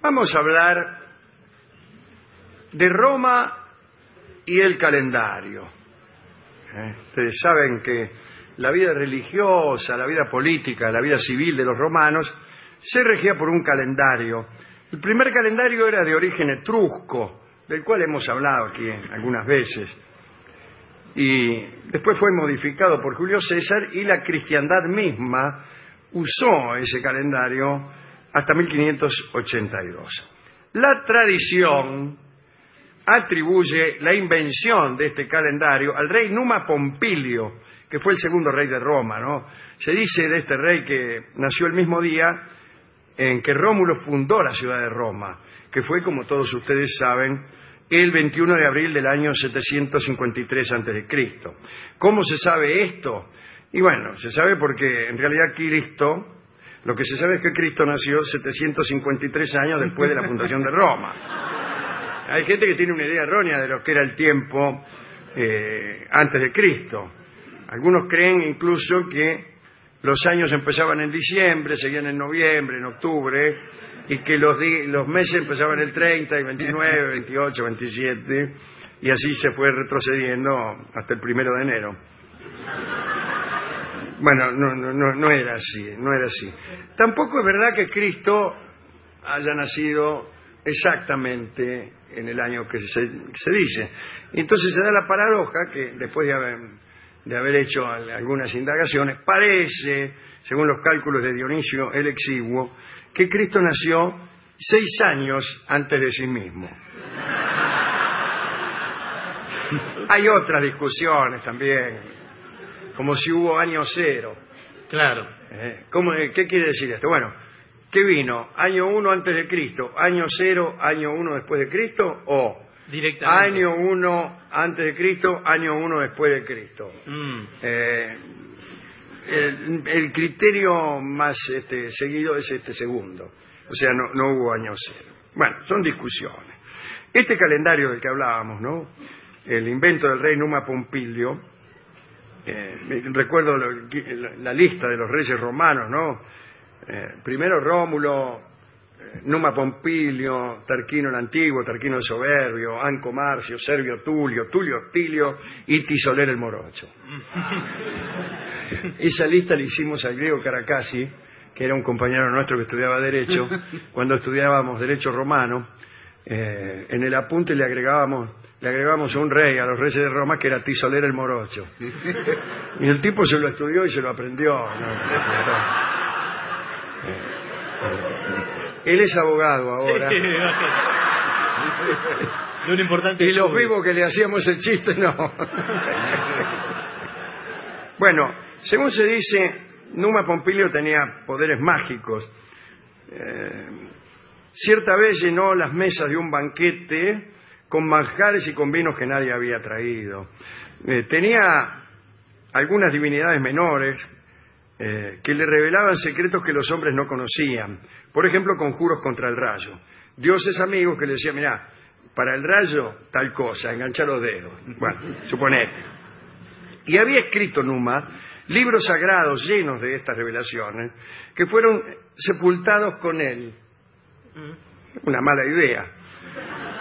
Vamos a hablar de Roma y el calendario. Ustedes saben que la vida religiosa, la vida política, la vida civil de los romanos se regía por un calendario. El primer calendario era de origen etrusco, del cual hemos hablado aquí algunas veces. Y después fue modificado por Julio César y la cristiandad misma usó ese calendario hasta 1582. La tradición atribuye la invención de este calendario al rey Numa Pompilio, que fue el segundo rey de Roma, ¿no? Se dice de este rey que nació el mismo día en que Rómulo fundó la ciudad de Roma, que fue, como todos ustedes saben, el 21 de abril del año 753 a.C. ¿Cómo se sabe esto? Y bueno, se sabe porque en realidad lo que se sabe es que Cristo nació 753 años después de la fundación de Roma. Hay gente que tiene una idea errónea de lo que era el tiempo antes de Cristo. Algunos creen incluso que los años empezaban en diciembre, seguían en noviembre, en octubre, y que los meses empezaban el 30, el 29, 28, 27, y así se fue retrocediendo hasta el 1 de enero. Bueno, no era así, no era así. Tampoco es verdad que Cristo haya nacido exactamente en el año que se dice. Entonces se da la paradoja que después de haber hecho algunas indagaciones, parece, según los cálculos de Dionisio el Exiguo, que Cristo nació 6 años antes de sí mismo. Hay otras discusiones también, como si hubo año cero. Claro. ¿Qué quiere decir esto? Bueno, ¿qué vino? ¿Año 1 antes de Cristo? ¿Año 0, año 1 después de Cristo? ¿O directamente año 1 antes de Cristo, año 1 después de Cristo? El criterio más seguido es este segundo. O sea, no hubo año 0. Bueno, son discusiones. Este calendario del que hablábamos, ¿no? El invento del rey Numa Pompilio, recuerdo la lista de los reyes romanos, ¿no? Primero Rómulo, Numa Pompilio, Tarquino el Antiguo, Tarquino el Soberbio, Anco Marcio, Servio Tulio, Tulio Hostilio y Tisolero el Morocho. Esa lista la hicimos al griego Caracasi, que era un compañero nuestro que estudiaba Derecho. Cuando estudiábamos Derecho Romano, en el apunte le agregábamos a un rey, a los reyes de Roma, que era Tisolero el Morocho. Y el tipo se lo estudió y se lo aprendió. Él es abogado ahora. Sí, lo importante y los vivos que le hacíamos el chiste, no. Bueno, según se dice, Numa Pompilio tenía poderes mágicos. Cierta vez llenó las mesas de un banquete con manjares y con vinos que nadie había traído. Tenía algunas divinidades menores que le revelaban secretos que los hombres no conocían. Por ejemplo, conjuros contra el rayo. Dioses amigos que le decían, mirá, para el rayo tal cosa, enganchá los dedos. Bueno, suponete. Y había escrito Numa libros sagrados llenos de estas revelaciones que fueron sepultados con él. Una mala idea.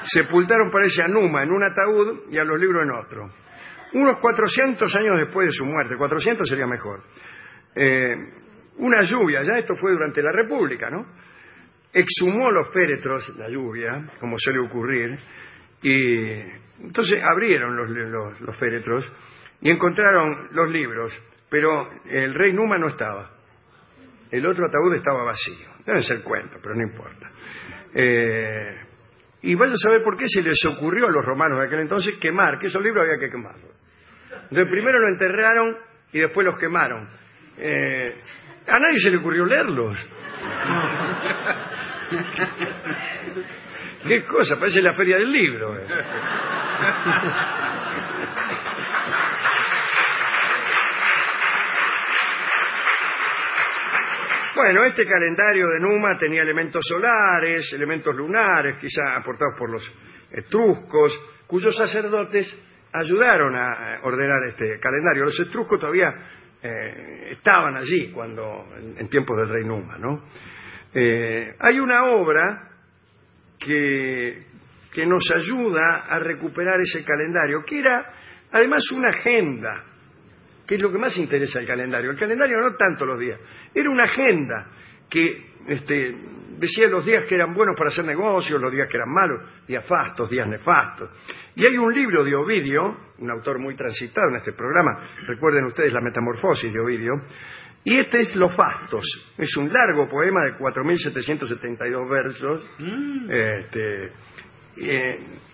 Sepultaron, parece, a Numa en un ataúd y a los libros en otro. Unos 400 años después de su muerte, 400 sería mejor, una lluvia, ya esto fue durante la República, ¿no? Exhumó los féretros, la lluvia, como suele ocurrir, y entonces abrieron los féretros y encontraron los libros, pero el rey Numa no estaba. El otro ataúd estaba vacío. Debe ser cuento, pero no importa. Y vaya a saber por qué se les ocurrió a los romanos de aquel entonces quemar, que esos libros había que quemarlos. Entonces primero lo enterraron y después los quemaron. A nadie se le ocurrió leerlos. ¿Qué cosa? Parece la feria del libro. Bueno, este calendario de Numa tenía elementos solares, elementos lunares, quizá aportados por los etruscos, cuyos sacerdotes ayudaron a ordenar este calendario. Los etruscos todavía estaban allí en tiempos del rey Numa, ¿no? Hay una obra que nos ayuda a recuperar ese calendario, que era además una agenda, que es lo que más interesa al calendario. El calendario no tanto los días, era una agenda que decía los días que eran buenos para hacer negocios, los días que eran malos, días fastos, días nefastos. Y hay un libro de Ovidio, un autor muy transitado en este programa, recuerden ustedes la Metamorfosis de Ovidio, y este es Los Fastos. Es un largo poema de 4.772 versos,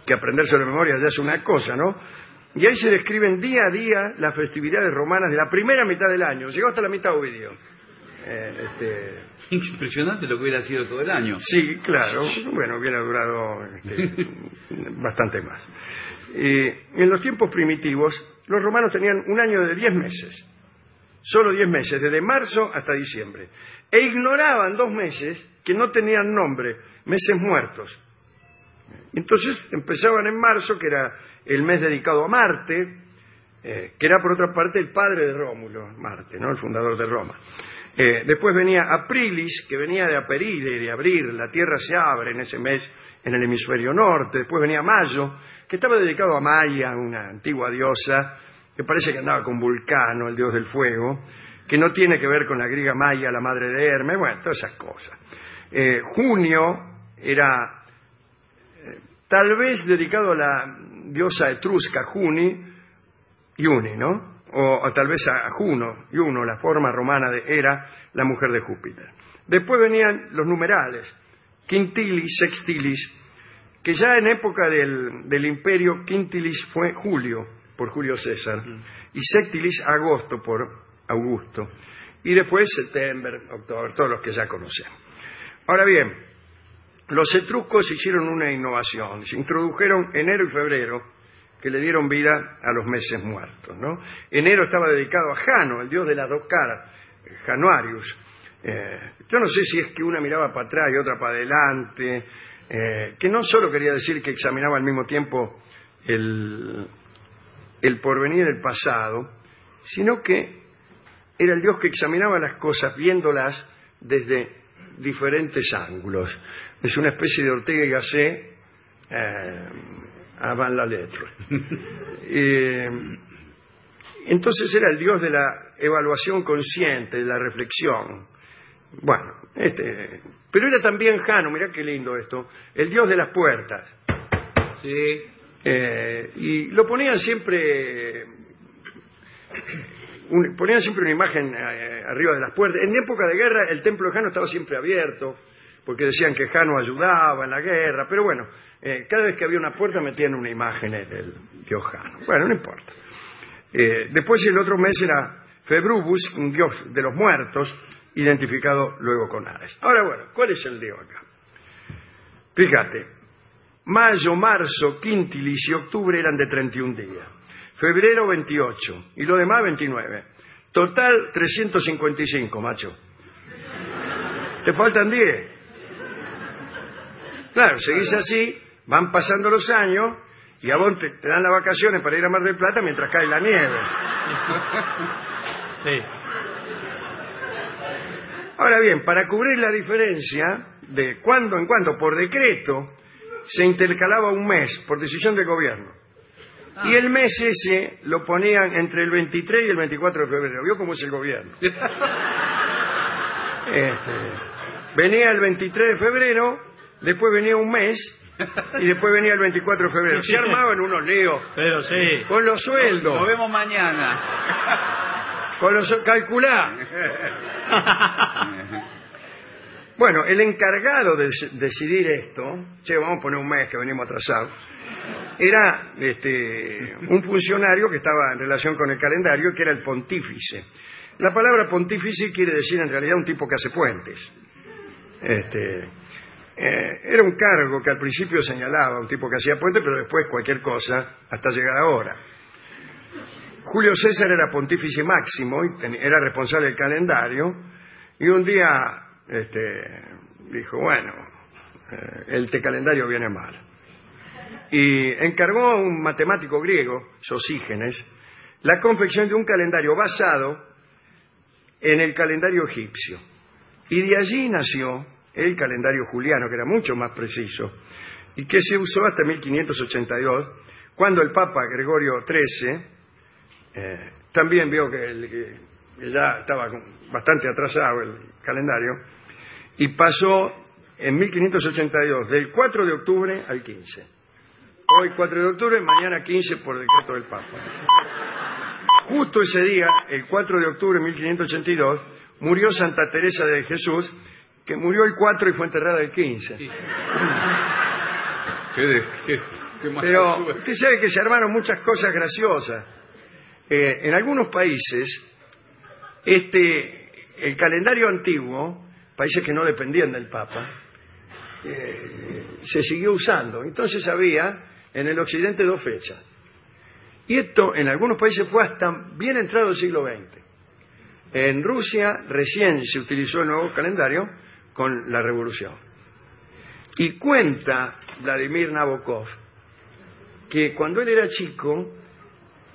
que aprenderse de memoria ya es una cosa, ¿no? Y ahí se describen día a día las festividades romanas de la primera mitad del año. Llegó hasta la mitad Ovidio. Impresionante lo que hubiera sido todo el año. Sí, claro. Bueno, hubiera durado bastante más. En los tiempos primitivos, los romanos tenían un año de 10 meses. Solo 10 meses, desde marzo hasta diciembre. E ignoraban 2 meses que no tenían nombre, meses muertos. Entonces empezaban en marzo, que era el mes dedicado a Marte, que era por otra parte el padre de Rómulo, Marte, ¿no? El fundador de Roma. Después venía Aprilis, que venía de Aperire, de abrir, la tierra se abre en ese mes en el hemisferio norte. Después venía Mayo, que estaba dedicado a Maya, una antigua diosa, que parece que andaba con Vulcano, el dios del fuego, que no tiene que ver con la griega Maya, la madre de Hermes, bueno, todas esas cosas. Junio era tal vez dedicado a la diosa etrusca Iuni, ¿no? O tal vez a Juno, la forma romana de Hera, la mujer de Júpiter. Después venían los numerales, Quintilis, Sextilis, que ya en época del imperio, Quintilis fue julio, por Julio César, y Sextilis agosto, por Augusto, y después septiembre, octubre, todos los que ya conocemos. Ahora bien, los etruscos hicieron una innovación, se introdujeron enero y febrero, que le dieron vida a los meses muertos, ¿no? Enero estaba dedicado a Jano, el dios de las dos caras, Januarius. Yo no sé si es que una miraba para atrás y otra para adelante, que no solo quería decir que examinaba al mismo tiempo el porvenir del pasado, sino que era el dios que examinaba las cosas viéndolas desde diferentes ángulos. Es una especie de Ortega y Gasset avant la lettre. Entonces era el dios de la evaluación consciente, de la reflexión. Bueno, pero era también Jano, mirá qué lindo esto, el dios de las puertas. Sí. Y lo ponían siempre una imagen arriba de las puertas. En época de guerra el templo de Jano estaba siempre abierto, porque decían que Jano ayudaba en la guerra, pero bueno, cada vez que había una puerta metían una imagen del dios Jano. Bueno, no importa. Después el otro mes era Februbus, un dios de los muertos, identificado luego con Hades. Ahora bueno, ¿cuál es el lío acá? Fíjate, mayo, marzo, quintilis y octubre eran de 31 días, febrero 28 y lo demás 29. Total 355, macho. Te faltan 10. Claro, seguís así, van pasando los años y a vos te dan las vacaciones para ir a Mar del Plata mientras cae la nieve. Sí. Ahora bien, para cubrir la diferencia, de cuando en cuando, por decreto, se intercalaba un mes, por decisión del gobierno. Y el mes ese lo ponían entre el 23 y el 24 de febrero. ¿Vio cómo es el gobierno? Venía el 23 de febrero, después venía un mes, y después venía el 24 de febrero. Se armaban unos líos. Pero sí. Con los sueldos. Nos vemos mañana. Calculá. Bueno, el encargado de decidir esto, vamos a poner un mes que venimos atrasados, era un funcionario que estaba en relación con el calendario, que era el pontífice. La palabra pontífice quiere decir en realidad un tipo que hace puentes. Era un cargo que al principio señalaba un tipo que hacía puentes, pero después cualquier cosa hasta llegar ahora. Julio César era pontífice máximo y era responsable del calendario, y un día dijo, bueno, el calendario viene mal. Y encargó a un matemático griego, Sosígenes, la confección de un calendario basado en el calendario egipcio. Y de allí nació el calendario juliano, que era mucho más preciso, y que se usó hasta 1582, cuando el Papa Gregorio XIII también vio que ya estaba bastante atrasado el calendario, y pasó en 1582 del 4 de octubre al 15. Hoy 4 de octubre, mañana 15 por decreto del Papa. Justo ese día, el 4 de octubre de 1582, murió Santa Teresa de Jesús, que murió el 4 y fue enterrada el 15. Sí. Qué mala Pero suerte. usted sabe que se armaron muchas cosas graciosas. En algunos países, el calendario antiguo, países que no dependían del Papa, se siguió usando. Entonces había en el occidente 2 fechas. Y esto en algunos países fue hasta bien entrado el siglo XX. En Rusia recién se utilizó el nuevo calendario con la revolución. Y cuenta Vladimir Nabokov que cuando él era chico,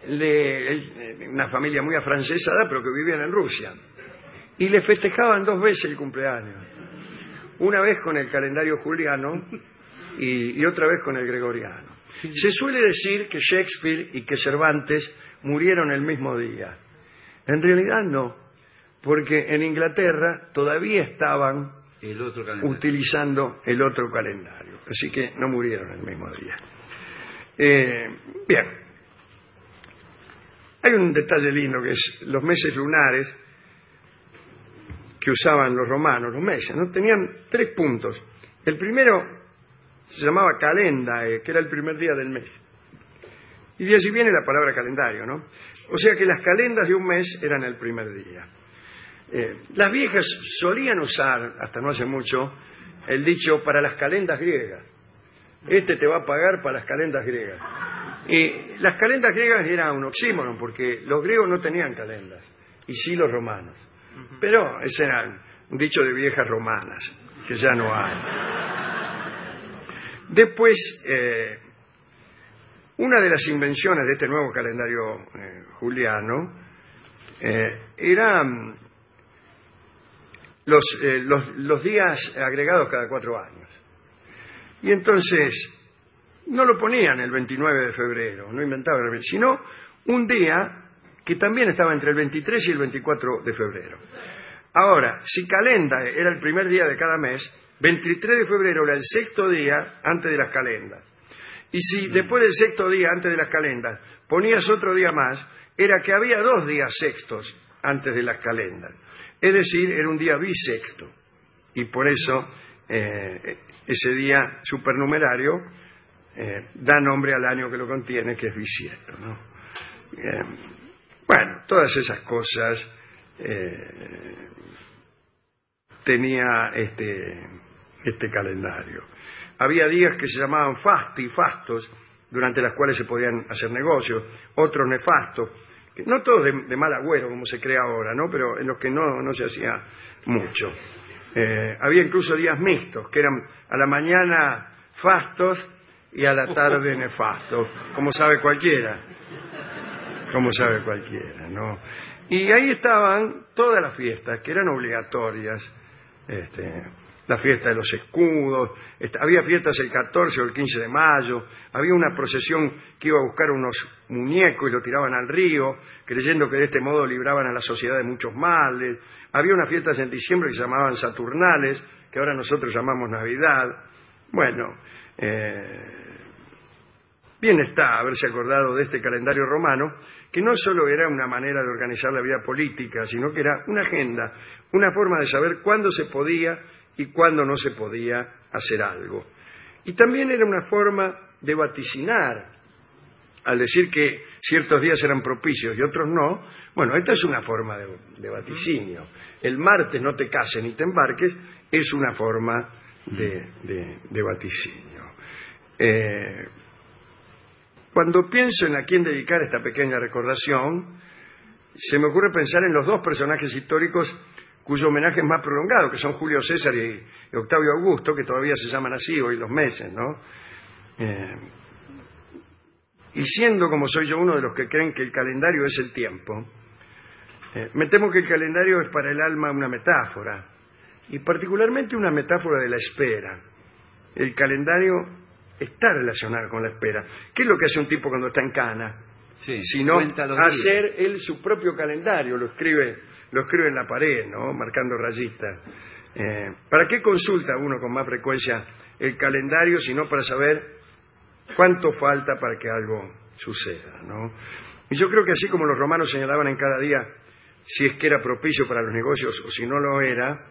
una familia muy afrancesada, pero que vivían en Rusia, y le festejaban 2 veces el cumpleaños. Una vez con el calendario juliano y otra vez con el gregoriano. Se suele decir que Shakespeare y que Cervantes murieron el mismo día. En realidad no, porque en Inglaterra todavía estaban El otro calendario. utilizando el otro calendario, así que no murieron el mismo día. Bien, hay un detalle lindo que es los meses lunares que usaban los romanos, los meses, ¿no? Tenían 3 puntos. El primero se llamaba calendae, que era el primer día del mes. Y de allí viene la palabra calendario, ¿no? O sea que las calendas de un mes eran el primer día. Las viejas solían usar, hasta no hace mucho, el dicho para las calendas griegas. Este te va a pagar para las calendas griegas. Y las calendas griegas eran un oxímoron, porque los griegos no tenían calendas, y sí los romanos. Pero ese era un dicho de viejas romanas, que ya no hay. Después, una de las invenciones de este nuevo calendario juliano eran los días agregados cada 4 años. Y entonces no lo ponían el 29 de febrero, no inventaban el 20, sino un día que también estaba entre el 23 y el 24 de febrero. Ahora, si calendae era el primer día de cada mes, 23 de febrero era el 6º día antes de las calendas. Y si después del 6º día antes de las calendas ponías otro día más, era que había 2 días sextos antes de las calendas. Es decir, era un día bisexto. Y por eso ese día supernumerario da nombre al año que lo contiene, que es bisiesto, ¿no? Bueno, todas esas cosas tenía este calendario. Había días que se llamaban fasti, fastos, durante las cuales se podían hacer negocios, otros nefastos, que no todos de mal agüero como se cree ahora, ¿no? Pero en los que no se hacía mucho. Había incluso días mixtos, que eran a la mañana fastos y a la tarde nefastos, como sabe cualquiera, ¿no? Y ahí estaban todas las fiestas, que eran obligatorias, la fiesta de los escudos, había fiestas el 14 o el 15 de mayo, había una procesión que iba a buscar unos muñecos y lo tiraban al río, creyendo que de este modo libraban a la sociedad de muchos males. Había unas fiestas en diciembre que se llamaban Saturnales, que ahora nosotros llamamos Navidad. Bueno, bien está haberse acordado de este calendario romano, que no solo era una manera de organizar la vida política, sino que era una agenda, una forma de saber cuándo se podía y cuándo no se podía hacer algo. Y también era una forma de vaticinar, al decir que ciertos días eran propicios y otros no. Bueno, esta es una forma de vaticinio. El martes no te cases ni te embarques es una forma de vaticinio. Cuando pienso en a quién dedicar esta pequeña recordación, se me ocurre pensar en los 2 personajes históricos cuyo homenaje es más prolongado, que son Julio César y Octavio Augusto, que todavía se llaman así hoy los meses, ¿no? Y siendo como soy yo uno de los que creen que el calendario es el tiempo, me temo que el calendario es para el alma una metáfora, y particularmente una metáfora de la espera. El calendario está relacionado con la espera. ¿Qué es lo que hace un tipo cuando está en cana? Sí, Sino cuenta los días. hacer él su propio calendario, lo escribe en la pared, ¿no? Marcando rayitas. ¿Para qué consulta uno con más frecuencia el calendario sino para saber cuánto falta para que algo suceda, ¿no? Y yo creo que así como los romanos señalaban en cada día si es que era propicio para los negocios o si no lo era,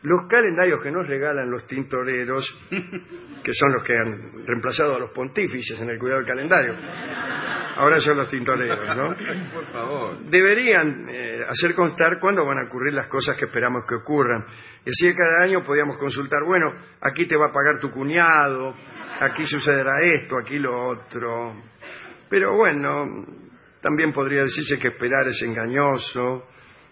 los calendarios que nos regalan los tintoreros, que son los que han reemplazado a los pontífices en el cuidado del calendario, ahora son los tintoreros, ¿no? Por favor. Deberían hacer constar cuándo van a ocurrir las cosas que esperamos que ocurran. Y así cada año podíamos consultar, bueno, aquí te va a pagar tu cuñado, aquí sucederá esto, aquí lo otro. Pero bueno, también podría decirse que esperar es engañoso,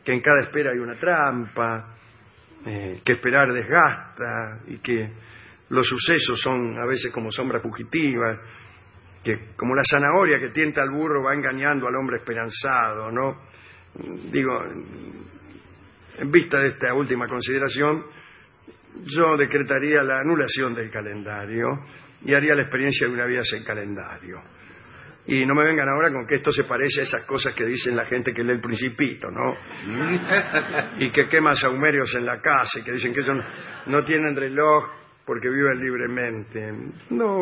que en cada espera hay una trampa, que esperar desgasta y que los sucesos son a veces como sombras fugitivas, que como la zanahoria que tienta al burro va engañando al hombre esperanzado, ¿no? Digo, en vista de esta última consideración, yo decretaría la anulación del calendario y haría la experiencia de una vida sin calendario. Y no me vengan ahora con que esto se parece a esas cosas que dicen la gente que lee El Principito, ¿no? Y que quema sahumerios en la casa y que dicen que ellos no tienen reloj porque viven libremente. No.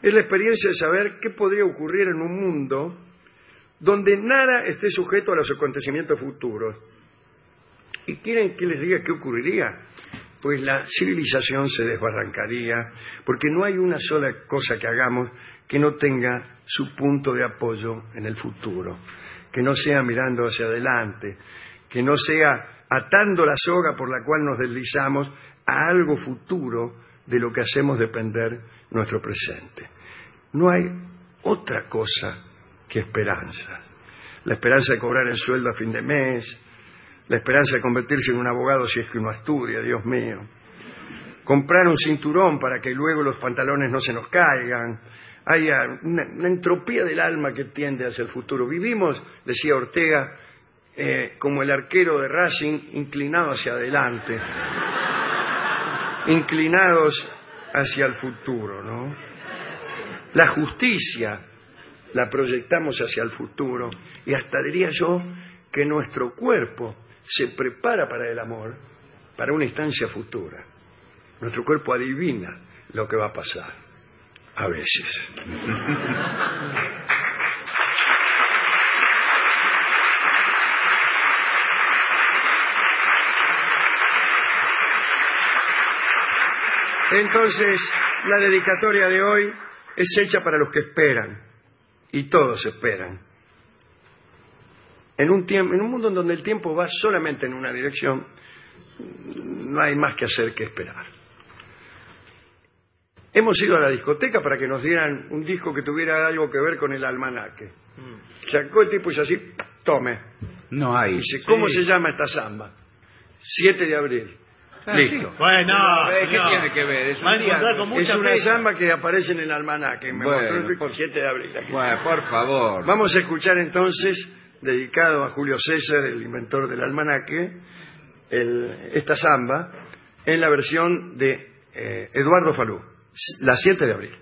Es la experiencia de saber qué podría ocurrir en un mundo donde nada esté sujeto a los acontecimientos futuros. ¿Y quieren que les diga qué ocurriría? Pues la civilización se desbarrancaría, porque no hay una sola cosa que hagamos que no tenga su punto de apoyo en el futuro, que no sea mirando hacia adelante, que no sea atando la soga por la cual nos deslizamos a algo futuro de lo que hacemos depender nuestro presente. No hay otra cosa que esperanza. La esperanza de cobrar el sueldo a fin de mes, la esperanza de convertirse en un abogado si es que uno estudia, Dios mío. Comprar un cinturón para que luego los pantalones no se nos caigan. Hay una entropía del alma que tiende hacia el futuro. Vivimos, decía Ortega, como el arquero de Racing, inclinado hacia adelante, inclinados hacia el futuro, ¿no? La justicia la proyectamos hacia el futuro y hasta diría yo que nuestro cuerpo se prepara para el amor, para una instancia futura. Nuestro cuerpo adivina lo que va a pasar, a veces. Entonces, la dedicatoria de hoy es hecha para los que esperan, y todos esperan. En un mundo en donde el tiempo va solamente en una dirección, no hay más que hacer que esperar. Hemos ido a la discoteca para que nos dieran un disco que tuviera algo que ver con el almanaque. Sacó el tipo y hizo así, tome. No hay. Dice, ¿cómo se llama esta samba? 7 de abril. Listo. Sí. Bueno, ¿Qué tiene que ver? Es van a un día. encontrar con mucha Es una fecha. samba que aparece en el almanaque. Me Bueno, mostró el 7 de abril. Aquí. Bueno, por favor. Vamos a escuchar entonces, dedicado a Julio César, el inventor del almanaque, esta samba, en la versión de Eduardo Falú, la 7 de abril.